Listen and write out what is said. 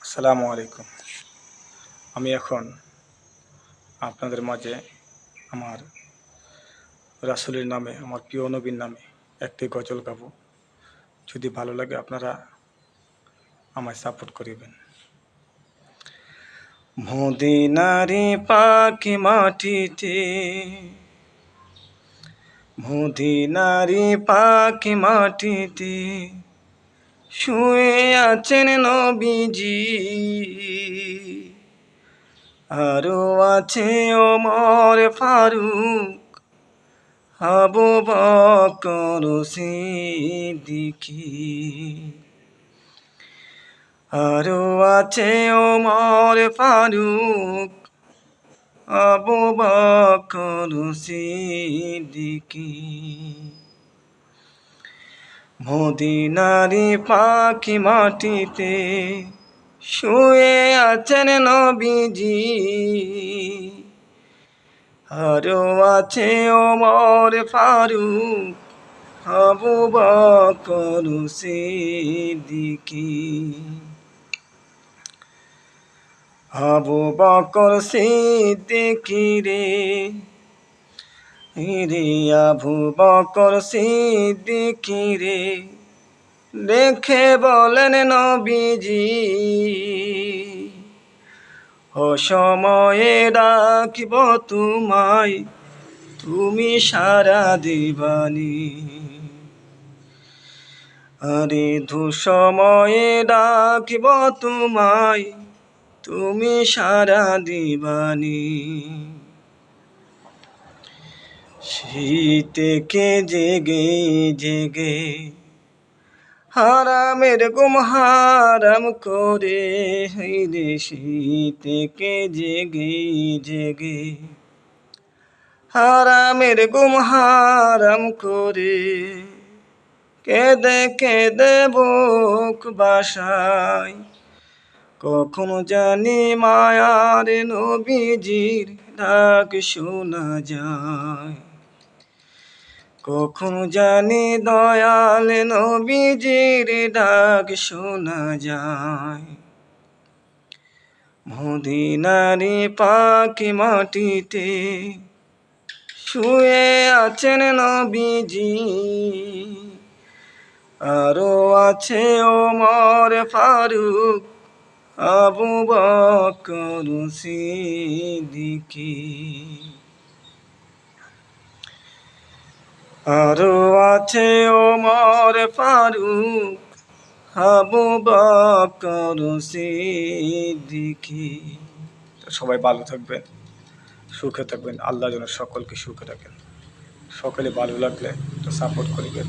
আসসালামু আলাইকুম। আমি এখন আপনাদের মাঝে আমার রাসূলের নামে, আমার প্রিয় নবীর নামে একটি গজল গাবো। যদি ভালো লাগে আপনারা আমায় সাপোর্ট করিবেন। মদিনারে পাখি মাটিতে, মদিনারে পাখি মাটিতে শুয়ে আছেন নবীজি, আরো আছে ওমর ফারুক, আবু বকর সিদ্দিকী, আরো আছে ওমর ফারুক, আবু বকর সিদ্দিকী। মদিনারি পাখি মাটিতে শুয়ে আছেন নবীজি, আরো আছে ওমর ফারুক, আবু বকর সিদ্দিকী। আবু বকর সিদ্দিকী রে, আবু বকর সিদ্দিকী রে, দেখে বলেন নবীজি, অসময়ে ডাকিব তোমায়, তুমি সাড়া দিবানি। আরে দুঃসময়ে ডাকিব তোমায়, তুমি সাড়া দিবানি। শীতে জেগে জেগে হারামের গুম হারাম করে, রে শীতে জেগে জেগে হারামের গুম হারাম করে, কেঁদে কেঁদে বুক বাসায়, কখনো জানি মায়ার নবীজির ডাক শোনা যায়, কখনো জানি দয়াল নবীজির ডাক শোনা যায়। মদিনারি পাখি মাটিতে শুয়ে আছেন নবীজি, আরো আছে ওমর ফারুক, আবু বকর সিদ্দিকী, আরো আছে ওমর ফারুক, আবু বকর সিদ্দিকী। সবাই ভালো থাকবেন, সুখে থাকবেন। আল্লাহ যেন সকলকে সুখে রাখেন। সকলে ভালো লাগলে একটু সাপোর্ট করিবেন।